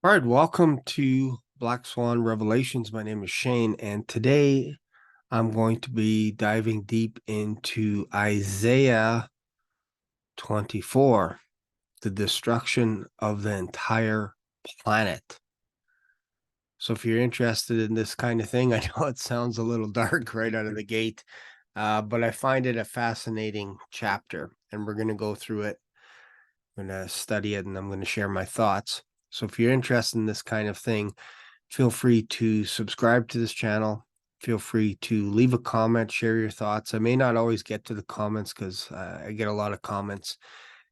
All right, welcome to Black Swan Revelations. My name is Shane, and today I'm going to be diving deep into Isaiah 24, the destruction of the entire planet. So, if you're interested in this kind of thing, I know it sounds a little dark right out of the gate, but I find it a fascinating chapter, and we're going to go through it. I'm going to study it, and I'm going to share my thoughts. So, if you're interested in this kind of thing, feel free to subscribe to this channel. Feel free to leave a comment, share your thoughts. I may not always get to the comments because I get a lot of comments.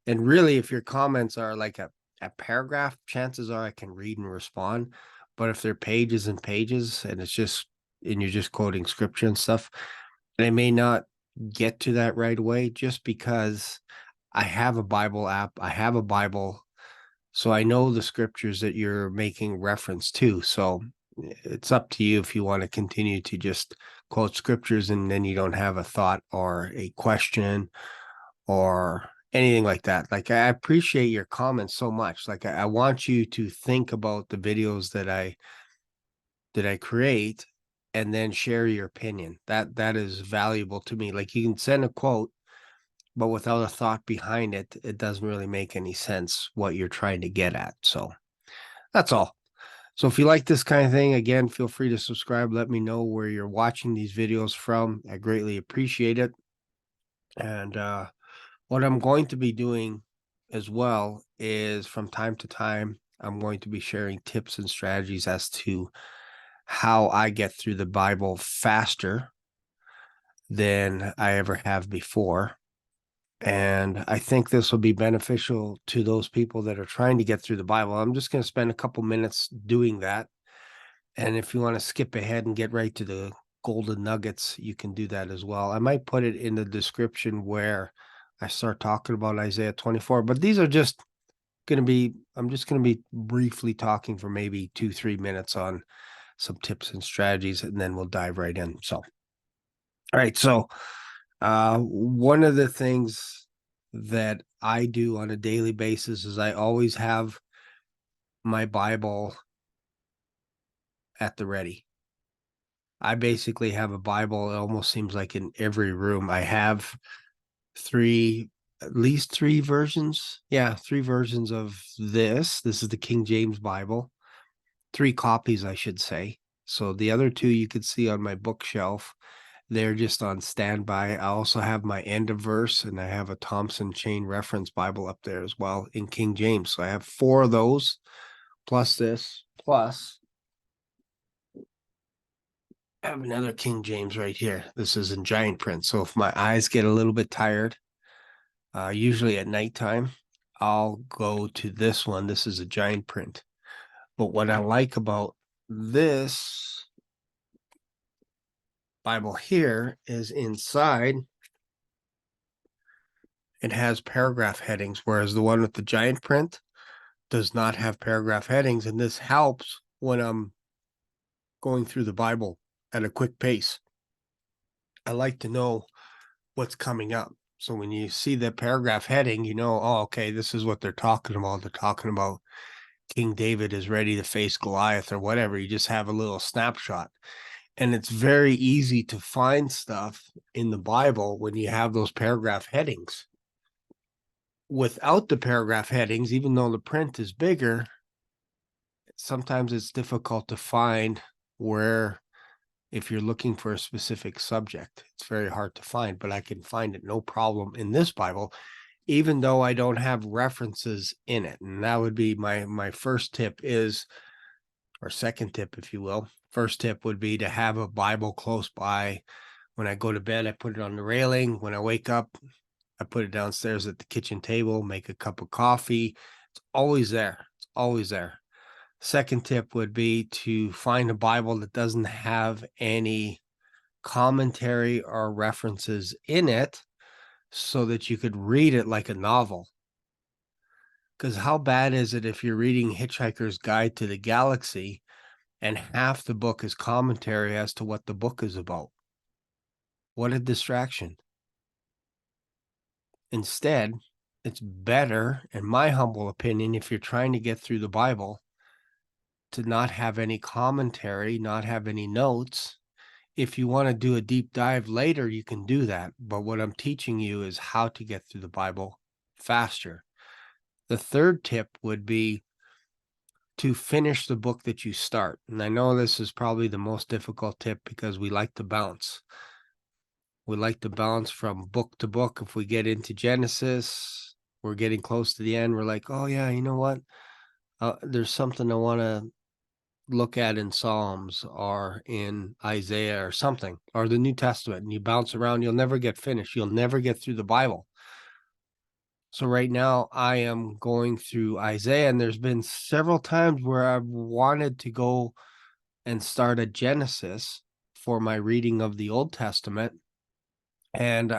And really, if your comments are like a paragraph, chances are I can read and respond. But if they're pages and pages and you're just quoting scripture and stuff, I may not get to that right away just because I have a Bible app. I have a Bible, so I know the scriptures that you're making reference to. So it's up to you if you want to continue to just quote scriptures and then you don't have a thought or a question or anything like that. Like, I appreciate your comments so much. Like, I want you to think about the videos that I create and then share your opinion. That is valuable to me. Like, you can send a quote, but without a thought behind it, it doesn't really make any sense what you're trying to get at. So that's all. So if you like this kind of thing, again, feel free to subscribe. Let me know where you're watching these videos from. I greatly appreciate it. And what I'm going to be doing as well is from time to time, I'm going to be sharing tips and strategies as to how I get through the Bible faster than I ever have before. And I think this will be beneficial to those people that are trying to get through the Bible. I'm just going to spend a couple minutes doing that. And if you want to skip ahead and get right to the golden nuggets, you can do that as well. I might put it in the description where I start talking about Isaiah 24, but these are just going to be, I'm just going to be briefly talking for maybe 2-3 minutes on some tips and strategies, and then we'll dive right in. So, all right. So, one of the things that I do on a daily basis is I always have my Bible at the ready. I basically have a Bible. It almost seems like in every room. I have at least three versions. Yeah, three versions of this. This is the King James Bible. Three copies, I should say. So the other two you could see on my bookshelf. They're just on standby. I also have my end of verse and I have a Thompson Chain Reference Bible up there as well in King James. So I have four of those, plus this, plus I have another King James right here. This is in giant print. So if my eyes get a little bit tired, usually at nighttime, I'll go to this one. This is a giant print. But what I like about this Bible here is inside it has paragraph headings, whereas the one with the giant print does not have paragraph headings. And this helps when I'm going through the Bible at a quick pace. I like to know what's coming up. So when you see the paragraph heading, you know, oh, okay, this is what they're talking about. They're talking about King David is ready to face Goliath or whatever. You just have a little snapshot. And it's very easy to find stuff in the Bible when you have those paragraph headings. Without the paragraph headings, even though the print is bigger, sometimes it's difficult to find where, if you're looking for a specific subject, it's very hard to find, but I can find it no problem in this Bible, even though I don't have references in it. And that would be my first tip is, or second tip, if you will. First tip would be to have a Bible close by. When I go to bed, I put it on the railing. When I wake up, I put it downstairs at the kitchen table, make a cup of coffee. It's always there. It's always there. Second tip would be to find a Bible that doesn't have any commentary or references in it so that you could read it like a novel. Because how bad is it if you're reading Hitchhiker's Guide to the Galaxy and half the book is commentary as to what the book is about? What a distraction. Instead, it's better, in my humble opinion, if you're trying to get through the Bible, to not have any commentary, not have any notes. If you want to do a deep dive later, you can do that. But what I'm teaching you is how to get through the Bible faster. The third tip would be to finish the book that you start. And I know this is probably the most difficult tip because we like to bounce. We like to bounce from book to book. If we get into Genesis, we're getting close to the end. We're like, oh yeah, you know what? There's something I want to look at in Psalms or in Isaiah or something, or the New Testament, and you bounce around, you'll never get finished. You'll never get through the Bible. So right now I am going through Isaiah, and there's been several times where I've wanted to go and start a Genesis for my reading of the Old Testament. And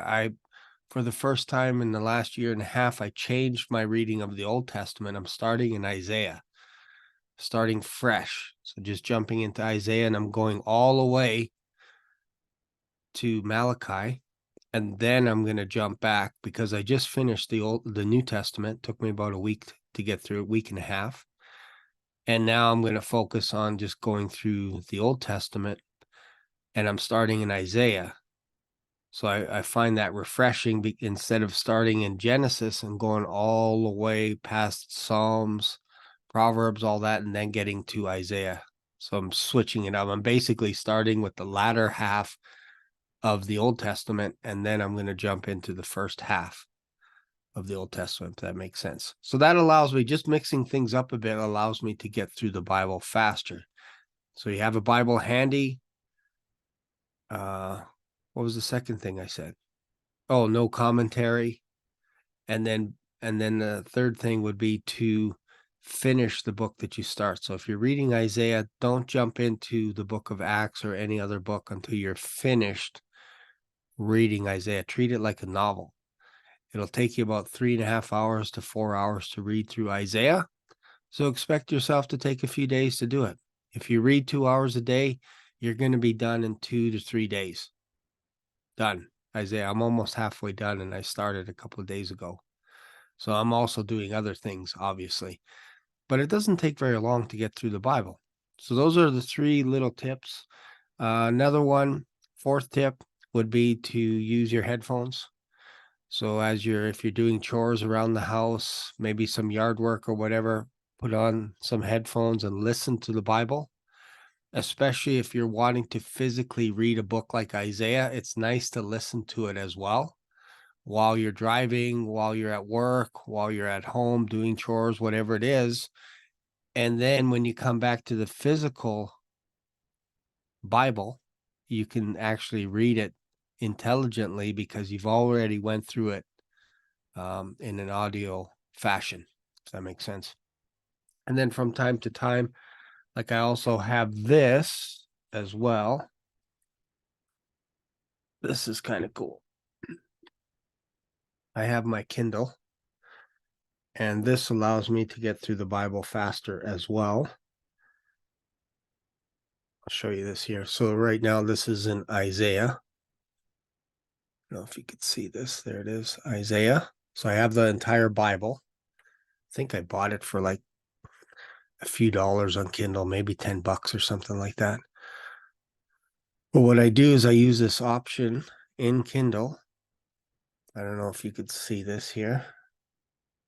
for the first time in the last year and a half, I changed my reading of the Old Testament. I'm starting in Isaiah, starting fresh. So just jumping into Isaiah, and I'm going all the way to Malachi. And then I'm going to jump back because I just finished the New Testament. It took me about a week to get through, a week and a half. And now I'm going to focus on just going through the Old Testament, and I'm starting in Isaiah. So I find that refreshing instead of starting in Genesis and going all the way past Psalms, Proverbs, all that, and then getting to Isaiah. So I'm switching it up. I'm basically starting with the latter half of the Old Testament, and then I'm going to jump into the first half of the Old Testament, if that makes sense. So that allows me, just mixing things up a bit, allows me to get through the Bible faster. So you have a Bible handy. What was the second thing I said? Oh, no commentary. And then the third thing would be to finish the book that you start. So if you're reading Isaiah, don't jump into the book of Acts or any other book until you're finished reading Isaiah. Treat it like a novel. It'll take you about 3.5 hours to 4 hours to read through Isaiah. So expect yourself to take a few days to do it. If you read 2 hours a day, you're going to be done in 2 to 3 days. Done. Isaiah, I'm almost halfway done, and I started a couple of days ago. So I'm also doing other things, obviously. But it doesn't take very long to get through the Bible. So those are the 3 little tips. Another one, fourth tip, would be to use your headphones. So if you're doing chores around the house, maybe some yard work or whatever, put on some headphones and listen to the Bible. Especially if you're wanting to physically read a book like Isaiah, it's nice to listen to it as well while you're driving, while you're at work, while you're at home doing chores, whatever it is. And then when you come back to the physical Bible, you can actually read it intelligently because you've already went through it in an audio fashion, if that makes sense. And then from time to time, like I also have this as well. This is kind of cool. I have my Kindle, and this allows me to get through the Bible faster as well. I'll show you this here. So right now, this is in Isaiah. I don't know if you could see this. There it is, Isaiah. So I have the entire Bible. I think I bought it for like a few dollars on Kindle, maybe $10 or something like that. But what I do is I use this option in Kindle. I don't know if you could see this here.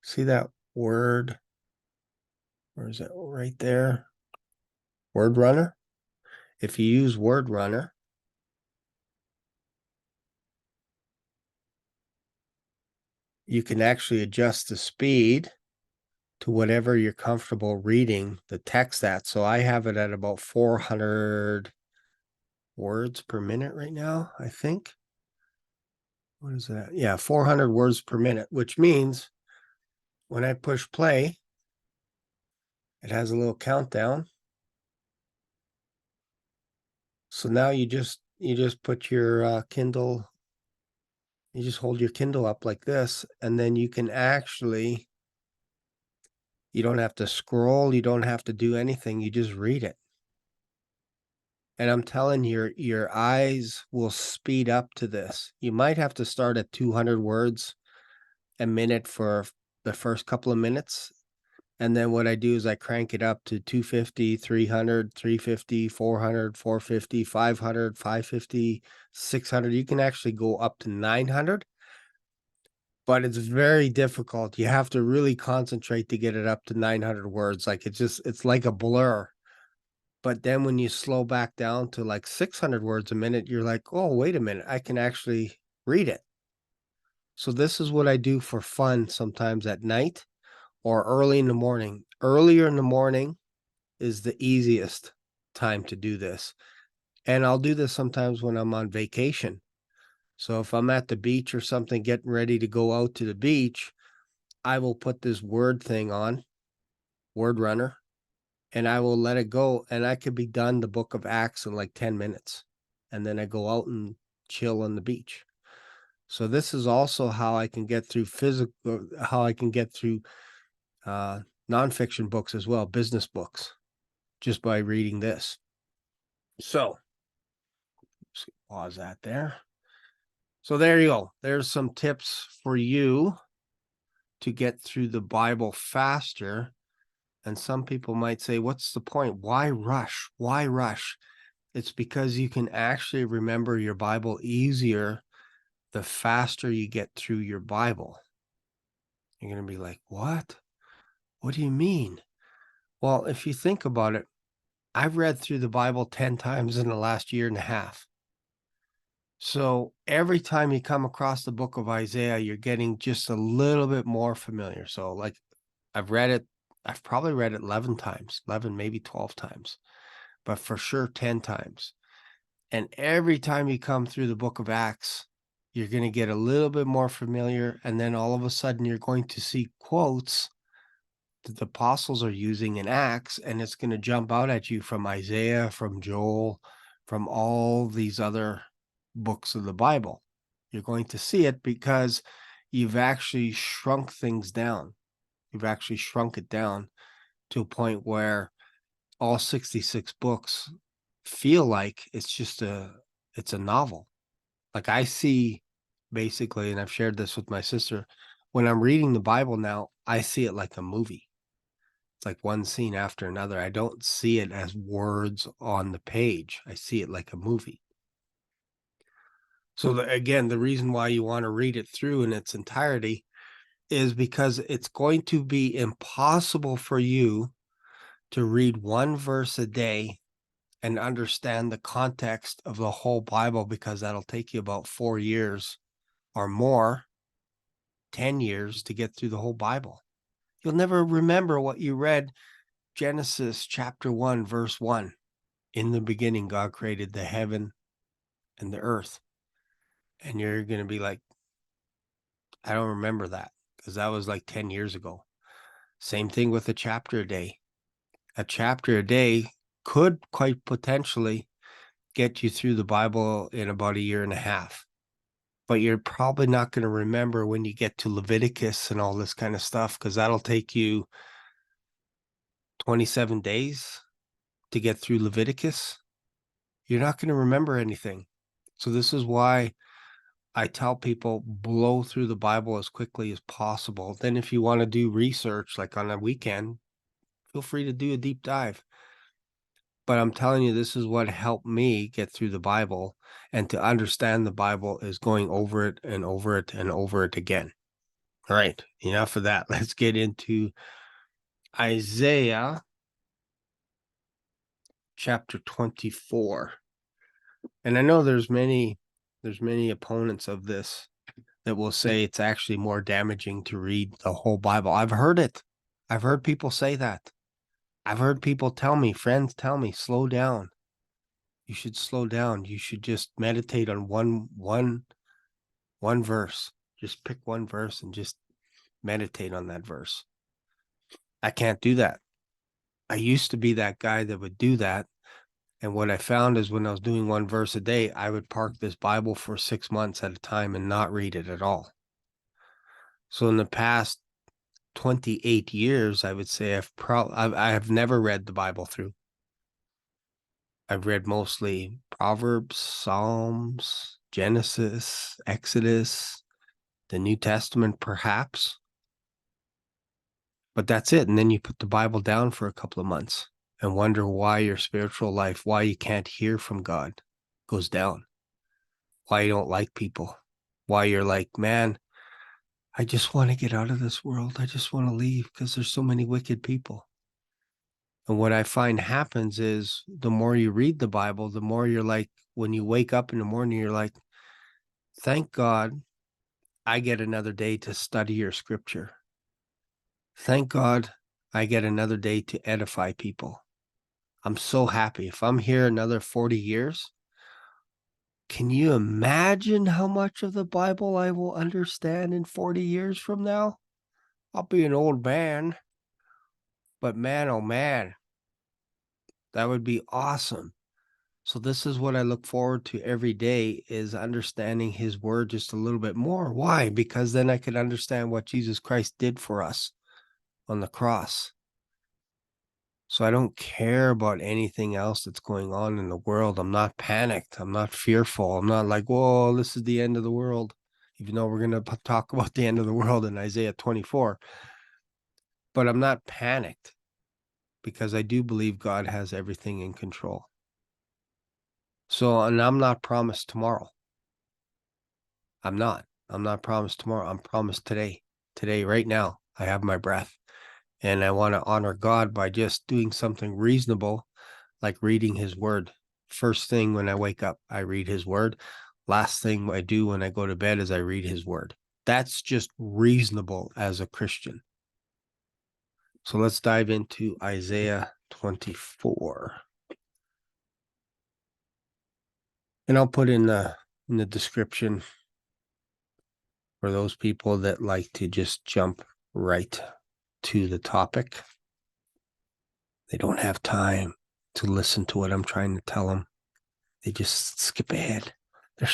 See that word? Where is it? Right there. Word Runner. If you use Word Runner, you can actually adjust the speed to whatever you're comfortable reading the text at. So I have it at about 400 words per minute right now, I think. What is that? Yeah, 400 words per minute, which means when I push play, it has a little countdown. So now you just put your Kindle, you just hold your Kindle up like this, and then you can actually, you don't have to scroll, you don't have to do anything, you just read it. And I'm telling you, your eyes will speed up to this. You might have to start at 200 words a minute for the first couple of minutes, And then what I do is I crank it up to 250, 300, 350, 400, 450, 500, 550, 600. You can actually go up to 900, but it's very difficult. You have to really concentrate to get it up to 900 words. Like it's like a blur. But then when you slow back down to like 600 words a minute, you're like, oh, wait a minute, I can actually read it. So this is what I do for fun sometimes at night or early in the morning. Earlier in the morning is the easiest time to do this. And I'll do this sometimes when I'm on vacation. So if I'm at the beach or something, getting ready to go out to the beach, I will put this word thing on, Word Runner, and I will let it go. And I could be done the book of Acts in like 10 minutes. And then I go out and chill on the beach. So this is also how I can get through how I can get through nonfiction books as well, business books, just by reading this. So just pause that there. So there you go. There's some tips for you to get through the Bible faster. And some people might say, what's the point? Why rush? Why rush? It's because you can actually remember your Bible easier the faster you get through your Bible. You're going to be like, what? What do you mean? Well, if you think about it, I've read through the Bible 10 times in the last year and a half. So every time you come across the book of Isaiah, you're getting just a little bit more familiar. So like I've probably read it 11 times, 11, maybe 12 times, but for sure 10 times. And every time you come through the book of Acts, you're going to get a little bit more familiar. And then all of a sudden you're going to see quotes that the apostles are using in Acts, and it's going to jump out at you from Isaiah, from Joel, from all these other books of the Bible. You're going to see it because you've actually shrunk things down. You've actually shrunk it down to a point where all 66 books feel like it's a novel. Like I see basically, and I've shared this with my sister, when I'm reading the Bible now, I see it like a movie. It's like one scene after another. I don't see it as words on the page. I see it like a movie. So again, the reason why you want to read it through in its entirety is because it's going to be impossible for you to read one verse a day and understand the context of the whole Bible, because that'll take you about 4 years or more, 10 years to get through the whole Bible. You'll never remember what you read. Genesis chapter 1, verse 1. In the beginning, God created the heaven and the earth. And you're going to be like, I don't remember that because that was like 10 years ago. Same thing with a chapter a day. A chapter a day could quite potentially get you through the Bible in about a year and a half. But you're probably not going to remember when you get to Leviticus and all this kind of stuff, because that'll take you 27 days to get through Leviticus. You're not going to remember anything. So this is why I tell people blow through the Bible as quickly as possible. Then if you want to do research, like on a weekend, feel free to do a deep dive. But I'm telling you, this is what helped me get through the Bible, and to understand the Bible is going over it and over it and over it again. All right, enough of that. Let's get into Isaiah chapter 24. And I know there's many opponents of this that will say it's actually more damaging to read the whole Bible. I've heard it. I've heard people say that. I've heard people tell me, friends tell me, slow down. You should slow down. You should just meditate on one verse. Just pick one verse and just meditate on that verse. I can't do that. I used to be that guy that would do that. And what I found is when I was doing one verse a day, I would park this Bible for 6 months at a time and not read it at all. So in the past 28 years, I would say I have never read the Bible through. I've read mostly Proverbs, Psalms, Genesis, Exodus, the New Testament, perhaps. But that's it. And then you put the Bible down for a couple of months and wonder why your spiritual life, why you can't hear from God goes down, why you don't like people, why you're like, man, I just want to get out of this world. I just want to leave because there's so many wicked people. And what I find happens is the more you read the Bible, the more you're like, when you wake up in the morning, you're like, thank God I get another day to study your scripture. Thank God I get another day to edify people. I'm so happy. If I'm here another 40 years, can you imagine how much of the Bible I will understand in 40 years from now? I'll be an old man, but man, oh man, that would be awesome. So this is what I look forward to every day, is understanding his word just a little bit more. Why? Because then I can understand what Jesus Christ did for us on the cross. So I don't care about anything else that's going on in the world. I'm not panicked. I'm not fearful. I'm not like, whoa, this is the end of the world. Even though we're going to talk about the end of the world in Isaiah 24. But I'm not panicked because I do believe God has everything in control. So, and I'm not promised tomorrow. I'm not. I'm not promised tomorrow. I'm promised today. Today, right now, I have my breath. And I want to honor God by just doing something reasonable, like reading his word. First thing when I wake up, I read his word. Last thing I do when I go to bed is I read his word. That's just reasonable as a Christian. So let's dive into Isaiah 24. And I'll put in the description for those people that like to just jump right to the topic. They don't have time to listen to what I'm trying to tell them. They just skip ahead. They're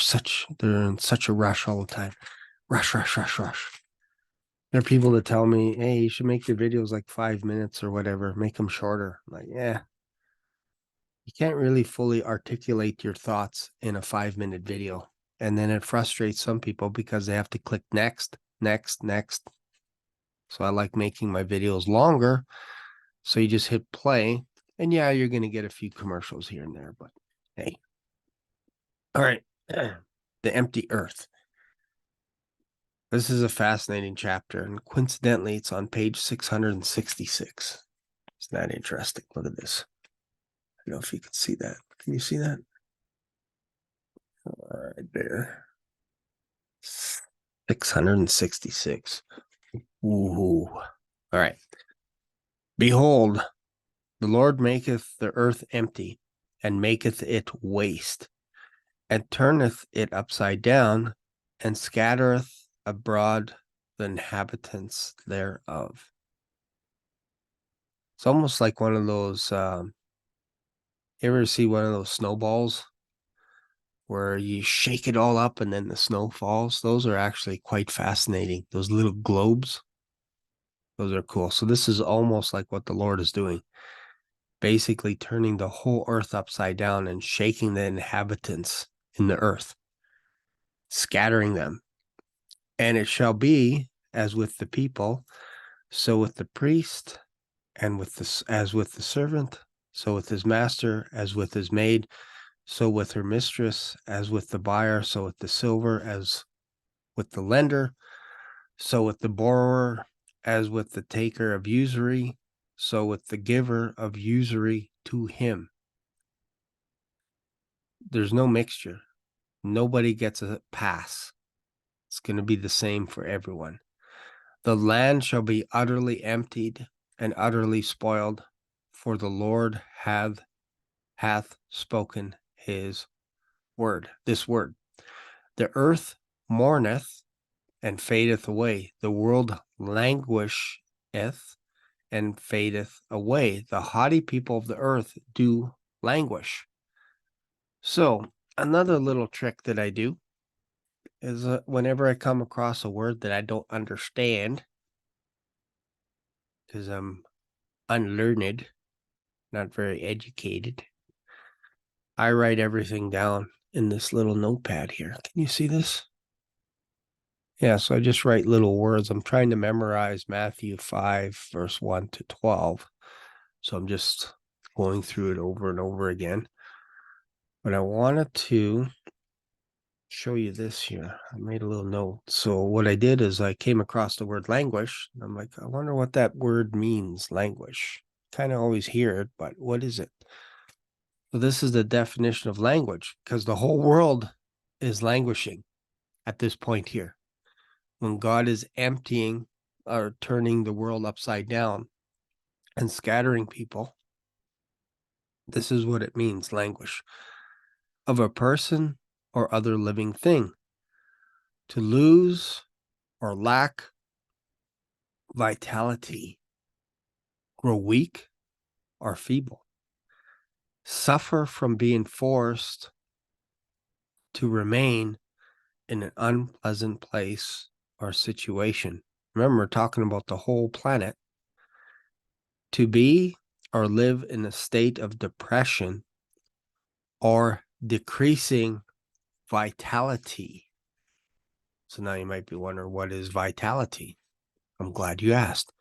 in such a rush all the time. Rush, rush, rush, rush. There are people that tell me, hey, you should make your videos like 5 minutes or whatever, make them shorter. I'm like, yeah, you can't really fully articulate your thoughts in a 5-minute video. And then it frustrates some people because they have to click next, next, next. So I like making my videos longer. So you just hit play, and yeah, you're going to get a few commercials here and there, but hey. All right. The empty earth. This is a fascinating chapter, and coincidentally, it's on page 666. Isn't that interesting? Look at this. I don't know if you can see that. Can you see that? All right, there. 666. Ooh. All right. Behold, the Lord maketh the earth empty, and maketh it waste, and turneth it upside down, and scattereth abroad the inhabitants thereof. It's almost like one of those, you ever see one of those snowballs where you shake it all up and then the snow falls? Those are actually quite fascinating. Those little globes, those are cool. So this is almost like what the Lord is doing, basically turning the whole earth upside down and shaking the inhabitants in the earth, scattering them. And it shall be as with the people, so with the priest, and with the as with the servant, so with his master, as with his maid, so with her mistress, as with the buyer, so with the silver, as with the lender, so with the borrower, as with the taker of usury, so with the giver of usury to him. There's no mixture. Nobody gets a pass. It's going to be the same for everyone. The land shall be utterly emptied and utterly spoiled, for the Lord hath spoken his word, this word. The earth mourneth and fadeth away. The world languisheth and fadeth away. The haughty people of the earth do languish. So another little trick that I do is whenever I come across a word that I don't understand, because I'm unlearned, not very educated, I write everything down in this little notepad here. Can you see this? Yeah, so I just write little words. I'm trying to memorize Matthew 5, verse 1 to 12. So I'm just going through it over and over again. But I wanted to show you this here. I made a little note. So what I did is I came across the word languish. I'm like, I wonder what that word means, languish. Kind of always hear it, but what is it? So this is the definition of language, because the whole world is languishing at this point here. When God is emptying or turning the world upside down and scattering people, this is what it means, languish. Of a person or other living thing. To lose or lack vitality, grow weak or feeble, suffer from being forced to remain in an unpleasant place or situation. Remember, we're talking about the whole planet. To be or live in a state of depression or decreasing vitality. So now you might be wondering, what is vitality? I'm glad you asked.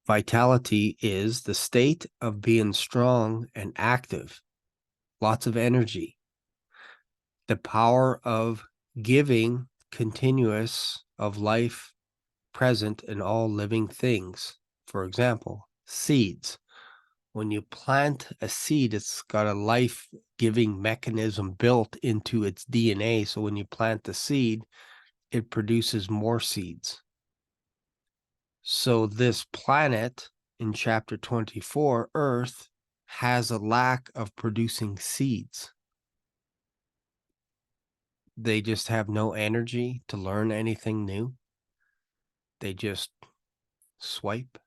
Vitality is the state of being strong and active, lots of energy, the power of giving continuous of life present in all living things. For example, seeds. When you plant a seed, it's got a life-giving mechanism built into its DNA. So when you plant the seed, it produces more seeds. So this planet in chapter 24, Earth, has a lack of producing seeds. They just have no energy to learn anything new. They just swipe,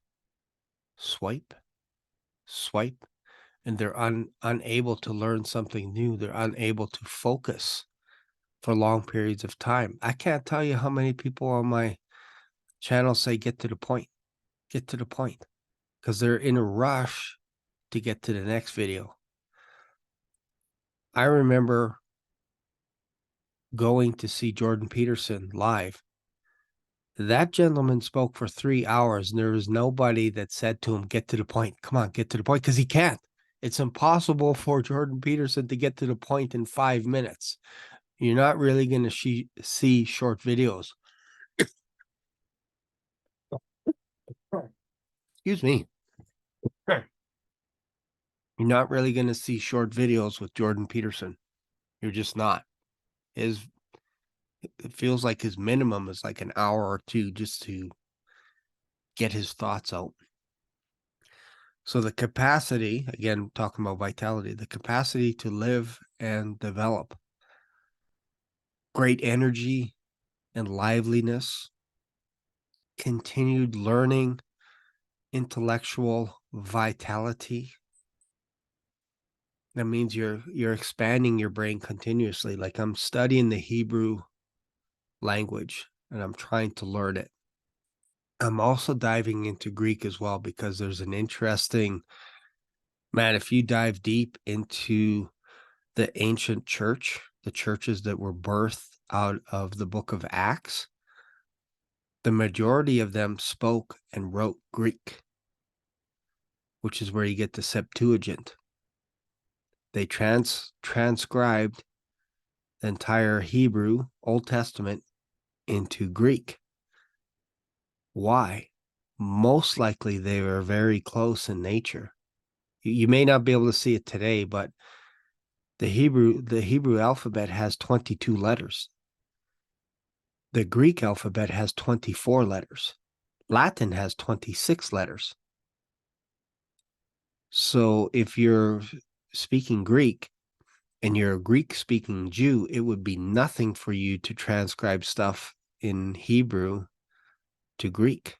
swipe, swipe, and they're unable to learn something new. They're unable to focus for long periods of time. I can't tell you how many people on my channel say, get to the point, because they're in a rush to get to the next video. I remember going to see Jordan Peterson live. That gentleman spoke for 3 hours, and there was nobody that said to him, get to the point. Come on, get to the point, because he can't. It's impossible for Jordan Peterson to get to the point in 5 minutes. You're not really going to see short videos. Excuse me. You're not really going to see short videos with Jordan Peterson. You're just not. It feels like his minimum is like an hour or two just to get his thoughts out. So the capacity, again, talking about vitality, the capacity to live and develop great energy and liveliness, continued learning, intellectual vitality. That means you're expanding your brain continuously. Like I'm studying the Hebrew language and I'm trying to learn it. I'm also diving into Greek as well, because there's an interesting, man, if you dive deep into the ancient church, the churches that were birthed out of the book of Acts, the majority of them spoke and wrote Greek, which is where you get the Septuagint. They transcribed the entire Hebrew Old Testament into Greek. Why? Most likely they were very close in nature. You may not be able to see it today, but the Hebrew alphabet has 22 letters. The Greek alphabet has 24 letters. Latin has 26 letters. So if you're speaking Greek and you're a Greek-speaking Jew, it would be nothing for you to transcribe stuff in Hebrew to Greek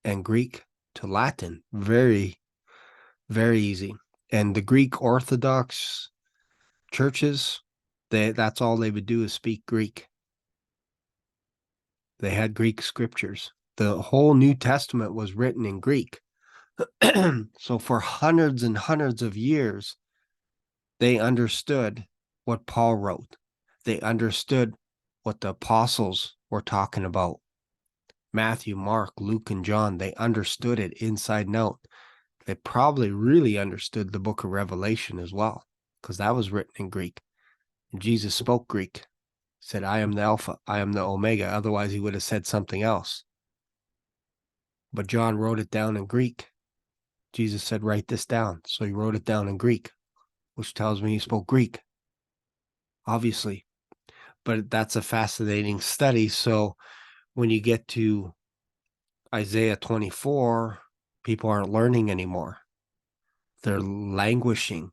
and Greek to Latin. Very, very easy. And the Greek Orthodox churches, that's all they would do is speak Greek. They had Greek scriptures. The whole New Testament was written in Greek. So for hundreds and hundreds of years, they understood what Paul wrote. They understood what the apostles were talking about Matthew, Mark, Luke, and John, they understood it inside and out. They probably really understood the book of Revelation as well, because that was written in Greek. And Jesus spoke Greek, he said, I am the Alpha, I am the Omega. Otherwise, he would have said something else. But John wrote it down in Greek. Jesus said, write this down. So he wrote it down in Greek, which tells me he spoke Greek, obviously. But that's a fascinating study. So when you get to Isaiah 24, people aren't learning anymore. They're languishing.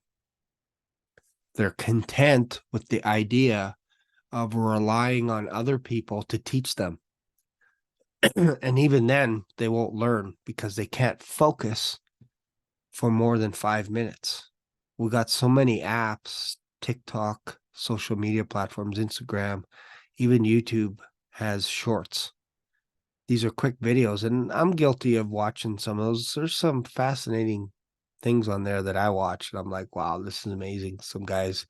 They're content with the idea of relying on other people to teach them. And even then, they won't learn because they can't focus for more than 5 minutes. We got so many apps, TikTok, social media platforms, Instagram, even YouTube has shorts. These are quick videos, and I'm guilty of watching some of those. There's some fascinating things on there that I watch, and I'm like, wow, this is amazing. Some guys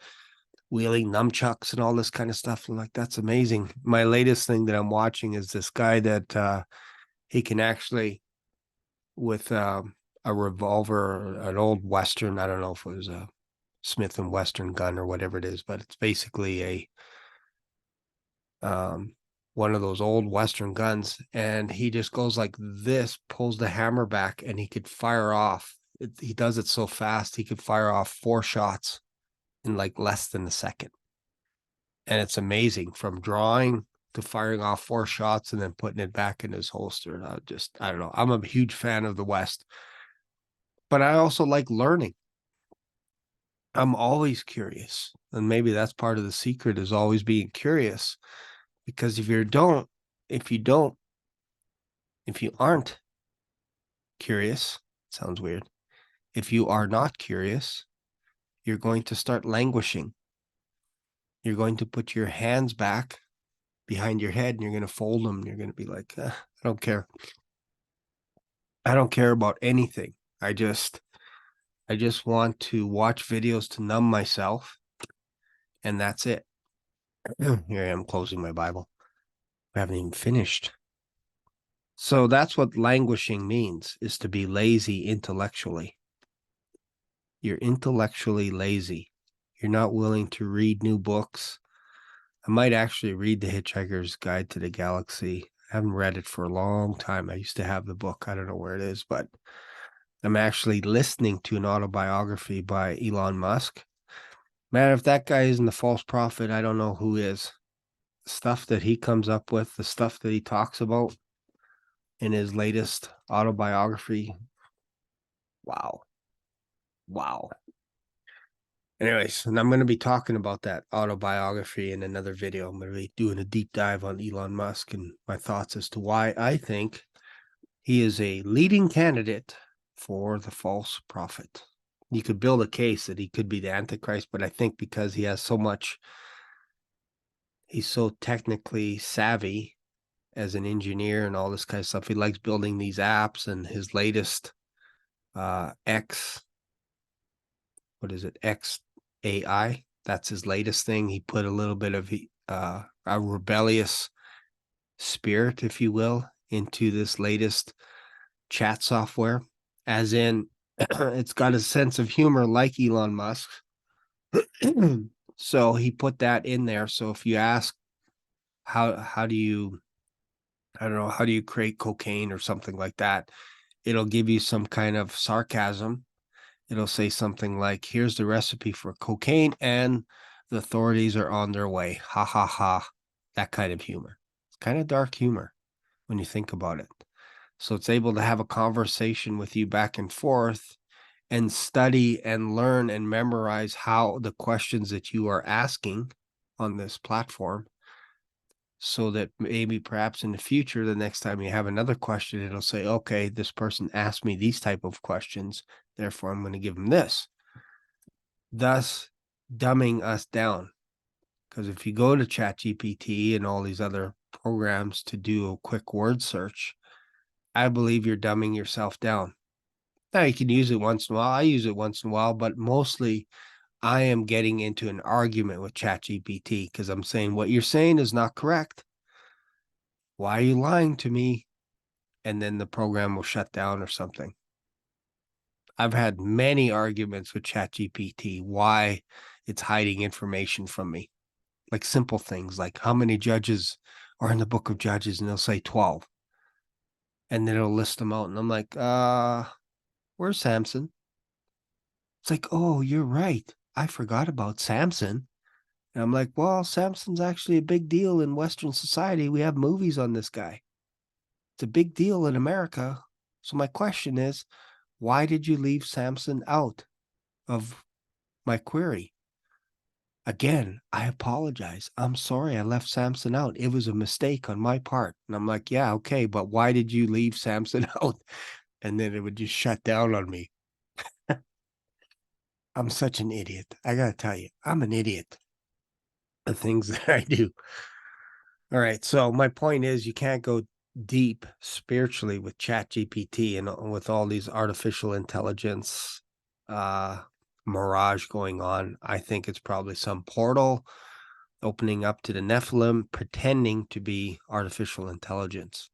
wheeling nunchucks and all this kind of stuff. I'm like, that's amazing. My latest thing that I'm watching is this guy that he can actually, with a revolver, an old Western, I don't know if it was a Smith and Western gun or whatever it is, but it's basically a one of those old Western guns, and he just goes like this, pulls the hammer back, and he could fire off. He does it so fast, he could fire off 4 shots in like less than a second. And it's amazing, from drawing to firing off 4 shots and then putting it back in his holster. I don't know. I'm a huge fan of the West, but I also like learning. I'm always curious. And maybe that's part of the secret, is always being curious. Because if you aren't curious, sounds weird. If you are not curious, you're going to start languishing. You're going to put your hands back behind your head and you're going to fold them. And you're going to be like, I don't care. I don't care about anything. I just want to watch videos to numb myself. And that's it. Here I am closing my Bible. I haven't even finished. So that's what languishing means, is to be lazy intellectually. You're intellectually lazy. You're not willing to read new books. I might actually read The Hitchhiker's Guide to the Galaxy. I haven't read it for a long time. I used to have the book. I don't know where it is, but I'm actually listening to an autobiography by Elon Musk. Man, if that guy isn't a false prophet, I don't know who is. The stuff that he comes up with, the stuff that he talks about in his latest autobiography. Wow. Wow. Anyways, and I'm going to be talking about that autobiography in another video. I'm going to be doing a deep dive on Elon Musk and my thoughts as to why I think he is a leading candidate for the false prophet. You could build a case that he could be the Antichrist, but I think because he has so much, he's so technically savvy as an engineer and all this kind of stuff. He likes building these apps, and his latest what is it? XAI. That's his latest thing. He put a little bit of a rebellious spirit, if you will, into this latest chat software, as in it's got a sense of humor like Elon Musk. So he put that in there. So if you ask how do you, I don't know, how do you create cocaine or something like that, it'll give you some kind of sarcasm. It'll say something like, here's the recipe for cocaine and the authorities are on their way. Ha ha ha. That kind of humor. It's kind of dark humor when you think about it. So it's able to have a conversation with you back and forth and study and learn and memorize how the questions that you are asking on this platform, so that maybe perhaps in the future, the next time you have another question, it'll say, okay, this person asked me these type of questions, therefore I'm going to give them this, thus dumbing us down. Because if you go to ChatGPT and all these other programs to do a quick word search, I believe you're dumbing yourself down. Now, you can use it once in a while. I use it once in a while, but mostly I am getting into an argument with ChatGPT because I'm saying what you're saying is not correct. Why are you lying to me? and then the program will shut down or something. I've had many arguments with ChatGPT why it's hiding information from me. Like simple things like how many judges are in the book of Judges, and they'll say 12. And then it'll list them out. And I'm like, where's Samson? It's like, oh, you're right. I forgot about Samson. And I'm like, well, Samson's actually a big deal in Western society. We have movies on this guy. It's a big deal in America. So my question is, why did you leave Samson out of my query? Again, I apologize. I'm sorry I left Samson out. It was a mistake on my part. And I'm like, yeah, okay, but why did you leave Samson out? And then it would just shut down on me. I'm such an idiot. I got to tell you, I'm an idiot. The things that I do. All right. So my point is you can't go deep spiritually with Chat GPT and with all these artificial intelligence mirage going on. I think it's probably some portal opening up to the Nephilim, pretending to be artificial intelligence.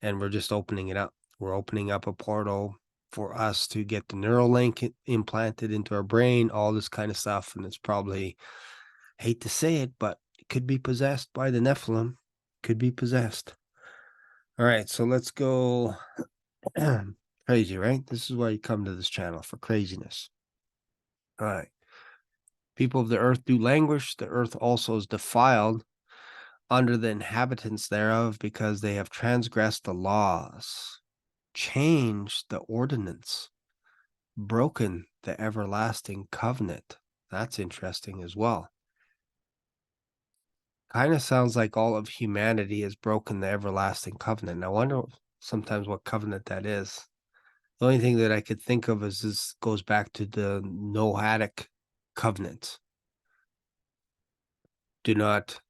And we're just opening it up. We're opening up a portal for us to get the neural link implanted into our brain, all this kind of stuff. And it's probably, hate to say it, but it could be possessed by the Nephilim. Could be possessed. All right, so let's go. Crazy, right? This is why you come to this channel, for craziness. All right. People of the earth do languish. The earth also is defiled under the inhabitants thereof, because they have transgressed the laws, changed the ordinance, broken the everlasting covenant. That's interesting as well. Kind of sounds like all of humanity has broken the everlasting covenant. I wonder sometimes what covenant that is. The only thing that I could think of is this goes back to the Noahic covenant. Do not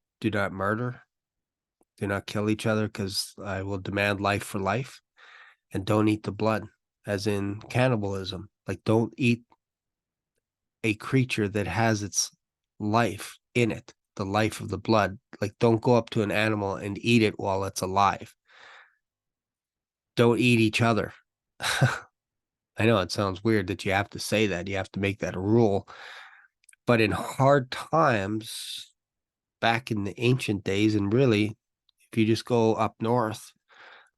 murder. Do not kill each other, because I will demand life for life. And don't eat the blood, as in cannibalism. Like, don't eat a creature that has its life in it, the life of the blood. Like, don't go up to an animal and eat it while it's alive. Don't eat each other. I know it sounds weird that you have to say that. You have to make that a rule. But in hard times, back in the ancient days, and really, if you just go up north,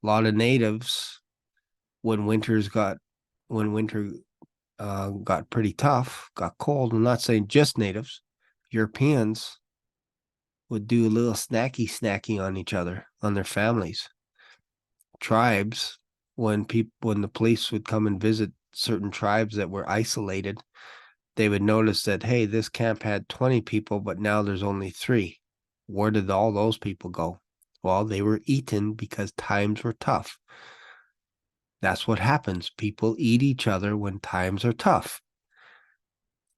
a lot of natives, when winter got pretty tough, got cold, I'm not saying just natives, Europeans would do a little snacky on each other, on their families. Tribes, when the police would come and visit certain tribes that were isolated, they would notice that, hey, this camp had 20 people, but now there's only 3. Where did all those people go? Well, they were eaten because times were tough. That's what happens. People eat each other when times are tough.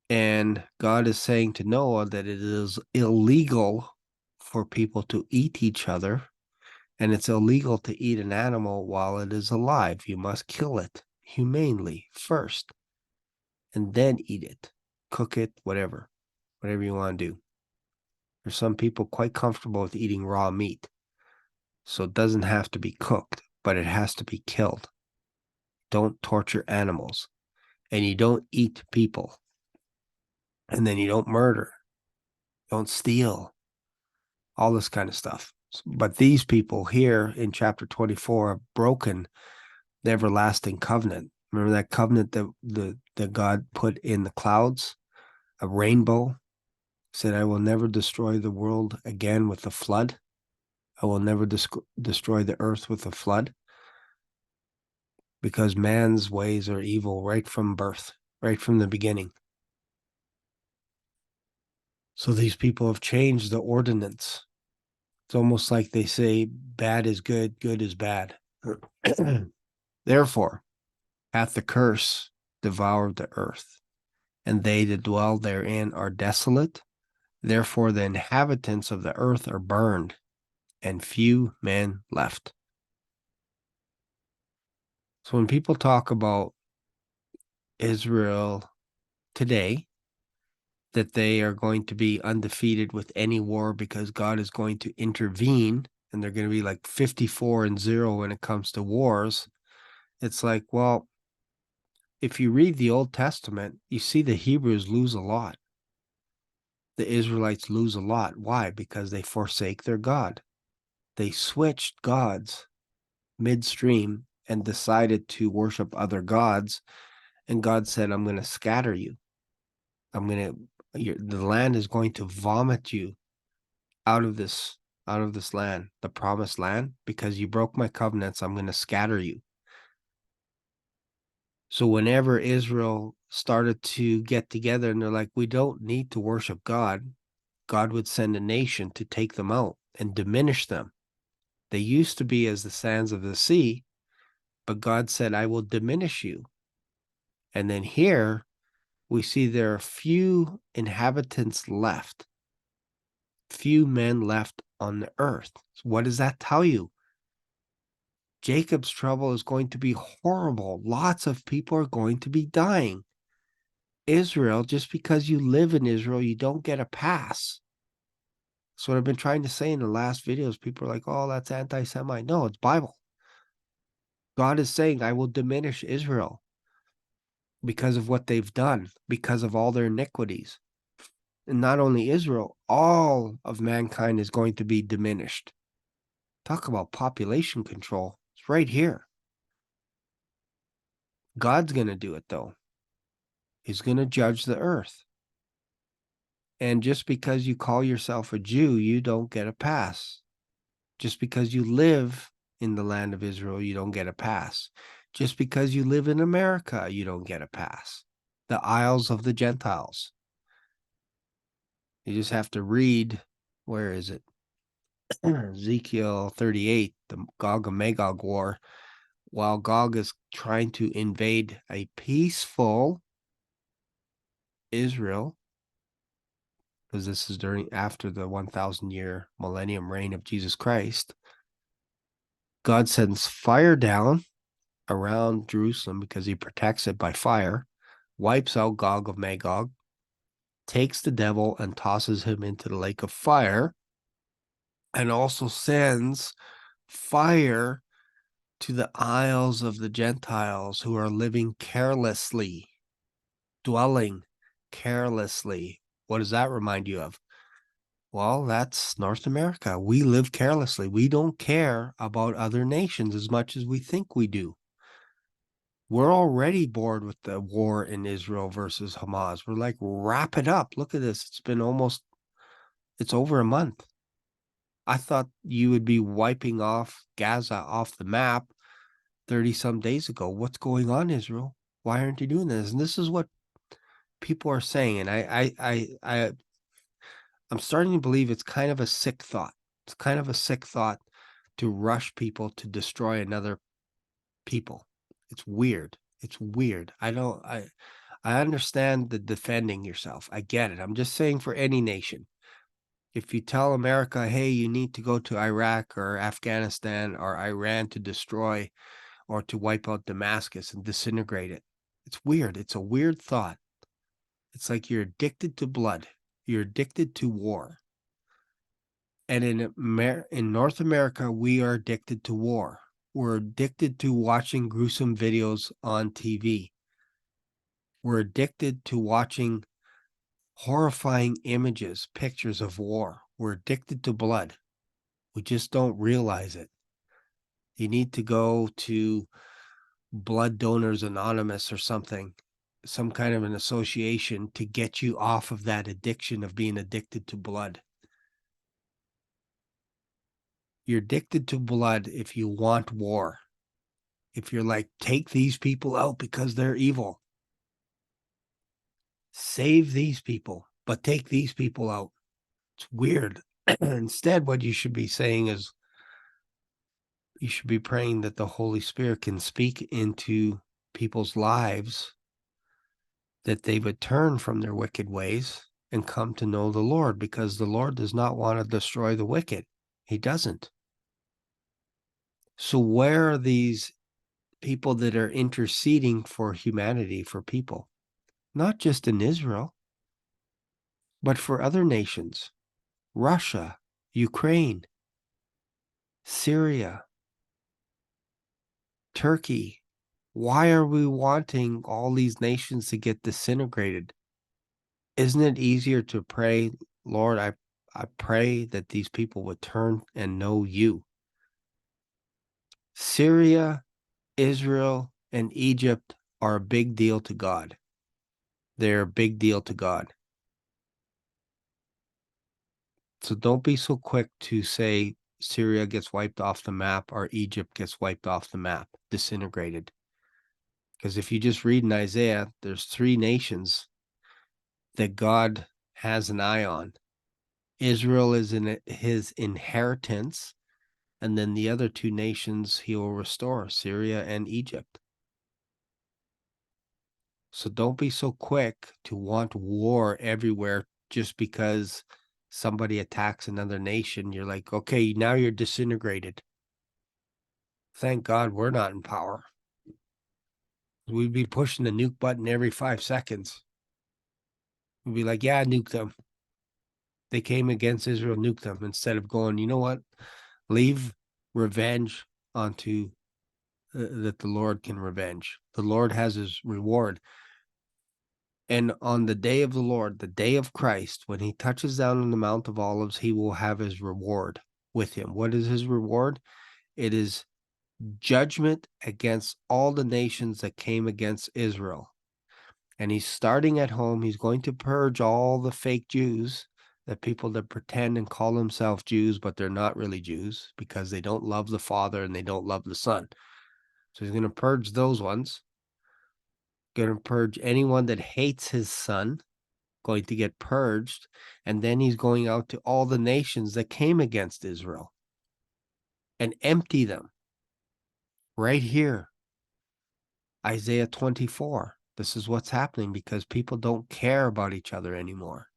And God is saying to Noah that it is illegal for people to eat each other, and it's illegal to eat an animal while it is alive. You must kill it humanely first, and then eat it, cook it, whatever you want to do. There's some people quite comfortable with eating raw meat. So it doesn't have to be cooked, but it has to be killed. Don't torture animals. And you don't eat people. And then you don't murder. Don't steal. All this kind of stuff. But these people here in chapter 24 have broken the everlasting covenant. Remember that covenant that God put in the clouds? A rainbow? Said, I will never destroy the world again with a flood. I will never destroy the earth with a flood, because man's ways are evil right from birth, right from the beginning. So these people have changed the ordinance. It's almost like they say bad is good, good is bad. Therefore, hath the curse devoured the earth, and they that dwell therein are desolate. Therefore, the inhabitants of the earth are burned, and few men left. So when people talk about Israel today, that they are going to be undefeated with any war because God is going to intervene, and they're going to be like 54-0 when it comes to wars. It's like, well, if you read the Old Testament, you see the Hebrews lose a lot. The Israelites lose a lot. Why? Because they forsake their God. They switched gods midstream and decided to worship other gods. And God said, I'm going to scatter you. The land is going to vomit you out of this land, the promised land, because you broke my covenants. I'm going to scatter you. So whenever Israel started to get together and they're like, we don't need to worship God, God would send a nation to take them out and diminish them. They used to be as the sands of the sea, but God said, I will diminish you. And then here we see there are few inhabitants left, few men left on the earth. So what does that tell you? Jacob's trouble is going to be horrible. Lots of people are going to be dying. Israel, just because you live in Israel, you don't get a pass. That's what I've been trying to say in the last videos. People are like, oh, that's anti-Semite. No, it's Bible. God is saying, I will diminish Israel because of what they've done, because of all their iniquities. And not only Israel, all of mankind is going to be diminished. Talk about population control. It's right here. God's going to do it, though. He's going to judge the earth. And just because you call yourself a Jew, you don't get a pass. Just because you live in the land of Israel, you don't get a pass. Just because you live in America, you don't get a pass. The Isles of the Gentiles. You just have to read, where is it? Ezekiel 38, the Gog and Magog war. While Gog is trying to invade a peaceful Israel, because this is after the 1,000-year millennium reign of Jesus Christ, God sends fire down around Jerusalem because he protects it by fire, wipes out Gog of Magog, takes the devil and tosses him into the lake of fire, and also sends fire to the isles of the Gentiles who are living carelessly, dwelling carelessly. What does that remind you of? Well, that's North America. We live carelessly. We don't care about other nations as much as we think we do. We're already bored with the war in Israel versus Hamas. We're like, wrap it up. Look at this. It's over a month. I thought you would be wiping off Gaza off the map 30 some days ago. What's going on, Israel? Why aren't you doing this? And this is what people are saying. And I'm starting to believe it's kind of a sick thought. It's kind of a sick thought to rush people to destroy another people. It's weird. It's weird. I understand the defending yourself. I get it. I'm just saying for any nation. If you tell America, hey, you need to go to Iraq or Afghanistan or Iran to destroy or to wipe out Damascus and disintegrate it, it's weird. It's a weird thought. It's like you're addicted to blood. You're addicted to war. And in North America, we are addicted to war. We're addicted to watching gruesome videos on TV. We're addicted to watching horrifying images, pictures of war. We're addicted to blood. We just don't realize it. You need to go to Blood Donors Anonymous or something, some kind of an association to get you off of that addiction of being addicted to blood. You're addicted to blood if you want war. If you're like, take these people out because they're evil. Save these people, but take these people out. It's weird. Instead, what you should be saying is you should be praying that the Holy Spirit can speak into people's lives, that they would turn from their wicked ways and come to know the Lord, because the Lord does not want to destroy the wicked. He doesn't. So where are these people that are interceding for humanity, for people? Not just in Israel, but for other nations, Russia, Ukraine. Syria, Turkey. Why are we wanting all these nations to get disintegrated? Isn't it easier to pray, Lord, I pray that these people would turn and know you? Syria, Israel, and Egypt are a big deal to God. They're a big deal to God. So don't be so quick to say Syria gets wiped off the map or Egypt gets wiped off the map, disintegrated. Because if you just read in Isaiah, there's 3 nations that God has an eye on. Israel is in his inheritance, and then the other 2 nations he will restore, Syria and Egypt. So don't be so quick to want war everywhere just because somebody attacks another nation. You're like, okay, now you're disintegrated. Thank God we're not in power. We'd be pushing the nuke button every 5 seconds. We'd be like, yeah, nuke them. They came against Israel, nuke them, instead of going, you know what? Leave revenge onto that the Lord can revenge. The Lord has his reward. And on the day of the Lord, the day of Christ, when he touches down on the Mount of Olives, he will have his reward with him. What is his reward? It is judgment against all the nations that came against Israel. And he's starting at home. He's going to purge all the fake Jews, the people that pretend and call themselves Jews, but they're not really Jews because they don't love the Father and they don't love the Son. So he's going to purge those ones. Going to purge anyone that hates his Son, going to get purged. And then he's going out to all the nations that came against Israel and empty them. Right here, Isaiah 24. This is what's happening because people don't care about each other anymore.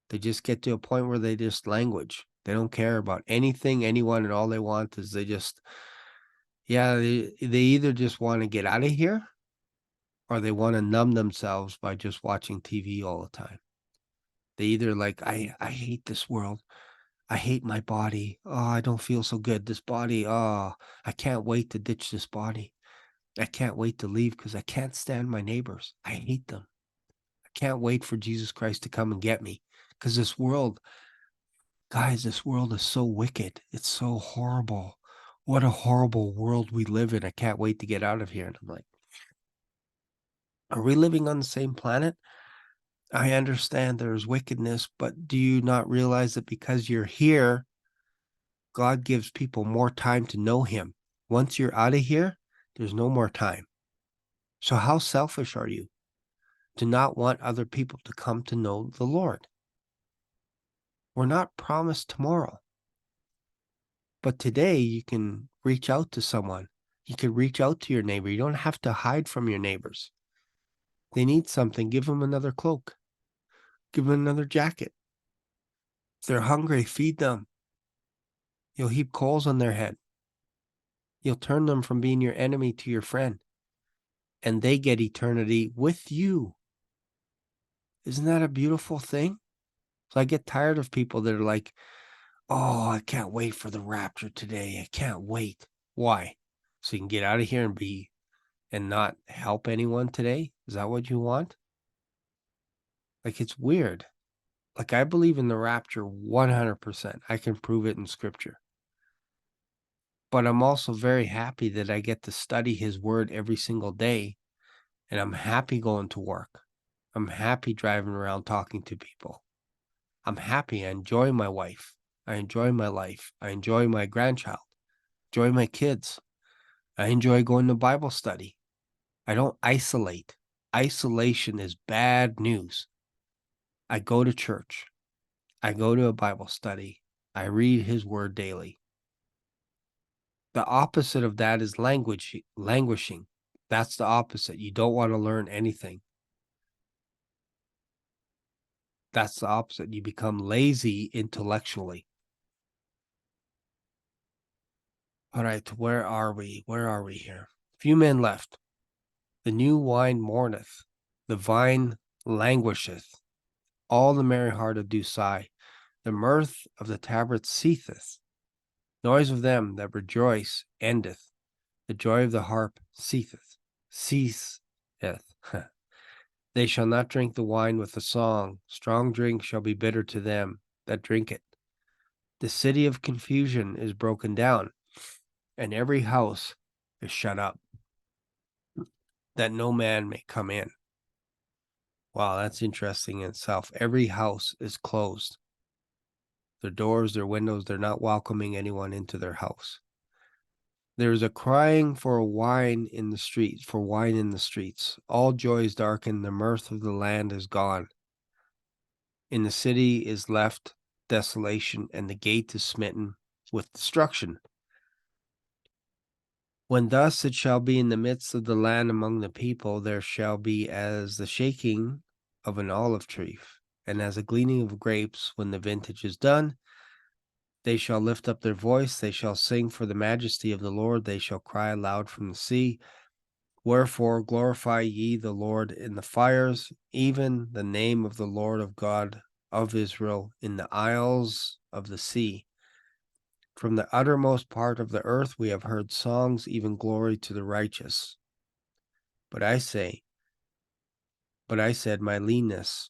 They just get to a point where they just language. They don't care about anything, anyone, and all they want is they either just want to get out of here or they want to numb themselves by just watching TV all the time. They either like, I hate this world. I hate my body. Oh, I don't feel so good. This body, oh, I can't wait to ditch this body. I can't wait to leave because I can't stand my neighbors. I hate them. I can't wait for Jesus Christ to come and get me because this world, guys, this world is so wicked. It's so horrible. What a horrible world we live in. I can't wait to get out of here. And I'm like, are we living on the same planet? I understand there's wickedness, but do you not realize that because you're here, God gives people more time to know him? Once you're out of here, there's no more time. So how selfish are you to not want other people to come to know the Lord? We're not promised tomorrow. But today you can reach out to someone. You can reach out to your neighbor. You don't have to hide from your neighbors. They need something. Give them another cloak. Give them another jacket. If they're hungry, feed them. You'll heap coals on their head. You'll turn them from being your enemy to your friend. And they get eternity with you. Isn't that a beautiful thing? So I get tired of people that are like, oh, I can't wait for the rapture today. I can't wait. Why? So you can get out of here and not help anyone today? Is that what you want? Like, it's weird. Like, I believe in the rapture 100%. I can prove it in scripture. But I'm also very happy that I get to study his word every single day. And I'm happy going to work. I'm happy driving around talking to people. I'm happy. I enjoy my wife. I enjoy my life. I enjoy my grandchild. Enjoy my kids. I enjoy going to Bible study. I don't isolate. Isolation is bad news. I go to church. I go to a Bible study. I read his word daily. The opposite of that is languishing. That's the opposite. You don't want to learn anything. That's the opposite. You become lazy intellectually. All right, where are we? Where are we here? Few men left. The new wine mourneth. The vine languisheth. All the merry hearted do sigh. The mirth of the tabrets ceaseth. Noise of them that rejoice endeth. The joy of the harp ceaseth. They shall not drink the wine with a song. Strong drink shall be bitter to them that drink it. The city of confusion is broken down, and every house is shut up, that no man may come in. Wow, that's interesting in itself. Every house is closed. Their doors, their windows, they're not welcoming anyone into their house. There is a crying for wine in the streets, for wine in the streets. All joy is darkened, the mirth of the land is gone. In the city is left desolation, and the gate is smitten with destruction. When thus it shall be in the midst of the land among the people, there shall be as the shaking of an olive tree, and as a gleaning of grapes when the vintage is done. They shall lift up their voice, they shall sing for the majesty of the Lord, they shall cry aloud from the sea. Wherefore glorify ye the Lord in the fires, even the name of the Lord of God of Israel in the isles of the sea. From the uttermost part of the earth we have heard songs, even glory to the righteous. But I said, my leanness,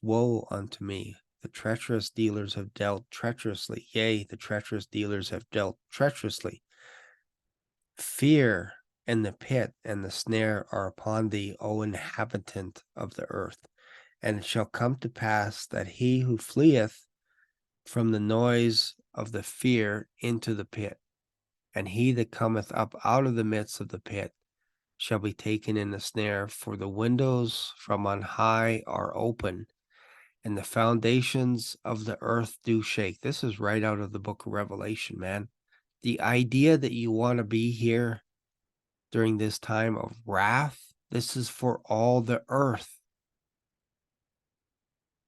woe unto me. The treacherous dealers have dealt treacherously. Yea, the treacherous dealers have dealt treacherously. Fear and the pit and the snare are upon thee, O inhabitant of the earth. And it shall come to pass that he who fleeth from the noise of the fear into the pit, and he that cometh up out of the midst of the pit, shall be taken in the snare, for the windows from on high are open, and the foundations of the earth do shake. This is right out of the book of Revelation, man. The idea that you want to be here during this time of wrath, this is for all the earth.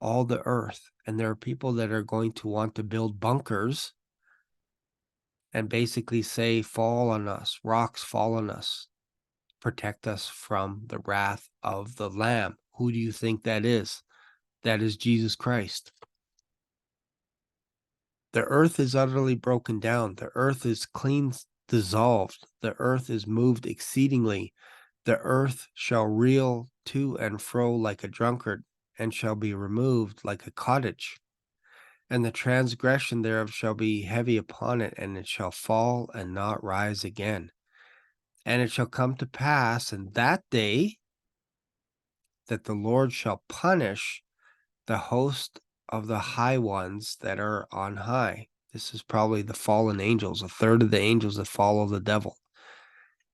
All the earth. And there are people that are going to want to build bunkers and basically say, fall on us, rocks fall on us, protect us from the wrath of the Lamb. Who do you think that is? That is Jesus Christ. The earth is utterly broken down. The earth is clean dissolved. The earth is moved exceedingly. The earth shall reel to and fro like a drunkard, and shall be removed like a cottage. And the transgression thereof shall be heavy upon it, and it shall fall and not rise again. And it shall come to pass in that day that the Lord shall punish the host of the high ones that are on high. This is probably the fallen angels, a third of the angels that follow the devil.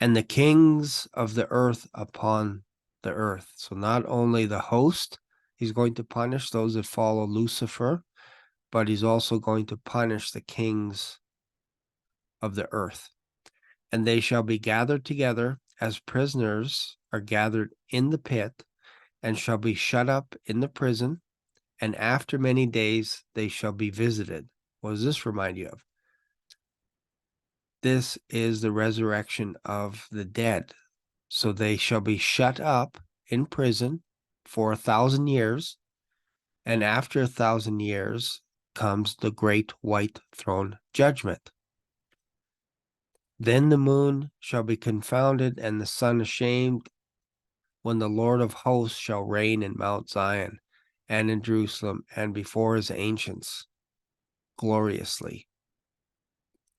And the kings of the earth upon the earth. So not only the host, he's going to punish those that follow Lucifer, but he's also going to punish the kings of the earth. And they shall be gathered together as prisoners are gathered in the pit, and shall be shut up in the prison, and after many days they shall be visited. What does this remind you of? This is the resurrection of the dead. So they shall be shut up in prison for 1,000 years, and after 1,000 years comes the great white throne judgment. Then the moon shall be confounded, and the sun ashamed, when the Lord of hosts shall reign in Mount Zion and in Jerusalem and before his ancients gloriously.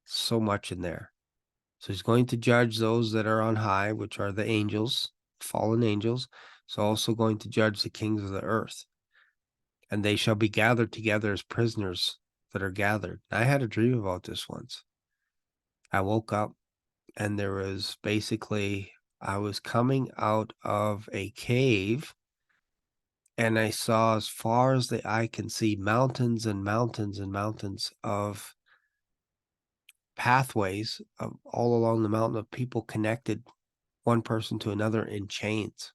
So much in there. So he's going to judge those that are on high, which are the angels, fallen angels. He's also going to judge the kings of the earth. And they shall be gathered together as prisoners that are gathered. I had a dream about this once. I woke up and there was basically, I was coming out of a cave, and I saw, as far as the eye can see, mountains and mountains and mountains of pathways all along the mountain, of people connected, one person to another, in chains.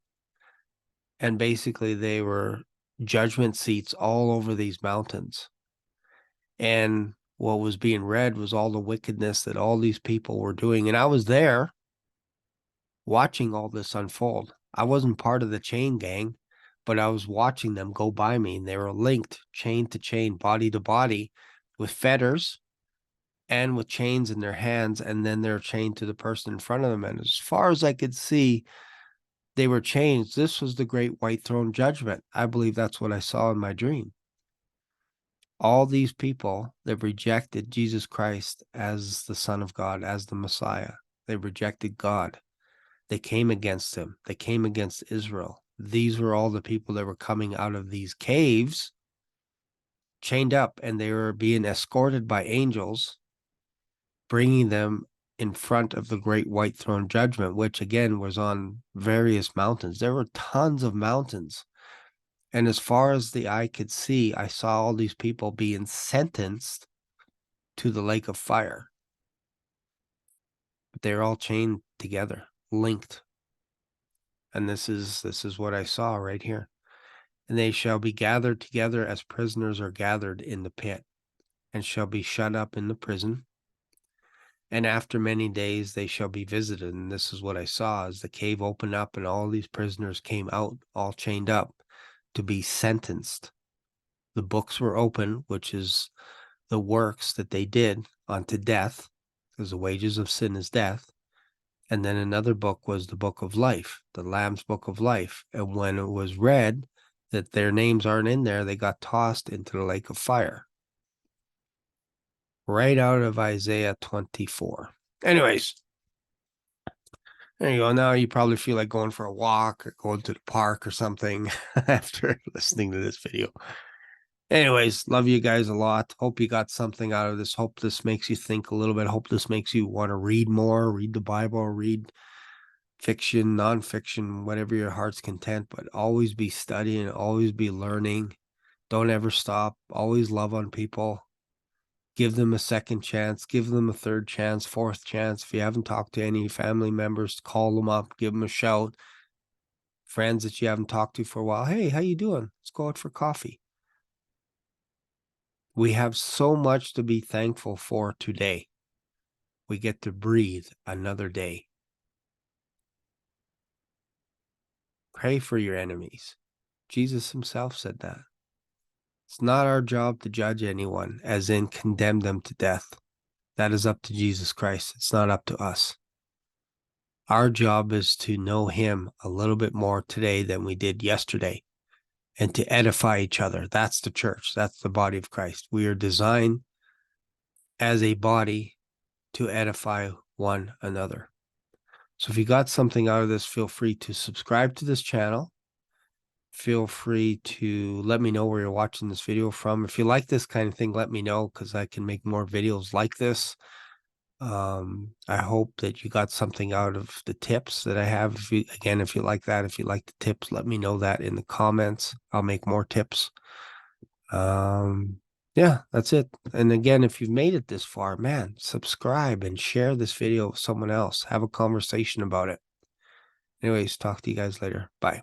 And basically they were judgment seats all over these mountains. And what was being read was all the wickedness that all these people were doing. And I was there watching all this unfold. I wasn't part of the chain gang, but I was watching them go by me, and they were linked chain to chain, body to body, with fetters, and with chains in their hands, and then they're chained to the person in front of them. And as far as I could see, they were chained. This was the great white throne judgment. I believe that's what I saw in my dream. All these people that rejected Jesus Christ as the Son of God, as the Messiah, they rejected God. They came against him. They came against Israel. These were all the people that were coming out of these caves, chained up, and they were being escorted by angels, bringing them in front of the great white throne judgment, which again was on various mountains. There were tons of mountains. And as far as the eye could see, I saw all these people being sentenced to the lake of fire. But they're all chained together, linked. And this is what I saw right here. And they shall be gathered together as prisoners are gathered in the pit, and shall be shut up in the prison. And after many days they shall be visited. And this is what I saw, as the cave opened up and all these prisoners came out, all chained up, to be sentenced. The books were open, which is the works that they did unto death, because the wages of sin is death. And then another book was the book of life, the Lamb's book of life. And when it was read that their names aren't in there, they got tossed into the lake of fire. Right out of Isaiah 24. Anyways, there you go. Now you probably feel like going for a walk or going to the park or something after listening to this video. Anyways, love you guys a lot. Hope you got something out of this. Hope this makes you think a little bit. Hope this makes you want to read more, read the Bible, read fiction, nonfiction, whatever your heart's content, but always be studying, always be learning. Don't ever stop. Always love on people. Give them a second chance. Give them a third chance, fourth chance. If you haven't talked to any family members, call them up, give them a shout. Friends that you haven't talked to for a while. Hey, how you doing? Let's go out for coffee. We have so much to be thankful for today. We get to breathe another day. Pray for your enemies. Jesus himself said that. It's not our job to judge anyone, as in condemn them to death. That is up to Jesus Christ. It's not up to us. Our job is to know him a little bit more today than we did yesterday, and to edify each other. That's the church. That's the body of Christ. We are designed as a body to edify one another. So if you got something out of this, feel free to subscribe to this channel. Feel free to let me know where you're watching this video from. If you like this kind of thing, let me know, because I can make more videos like this. I hope that you got something out of the tips that I have. If you like that, if you like the tips, let me know that in the comments. I'll make more tips. Yeah, that's it. And again, if you've made it this far, man, subscribe and share this video with someone else. Have a conversation about it. Anyways, talk to you guys later. Bye.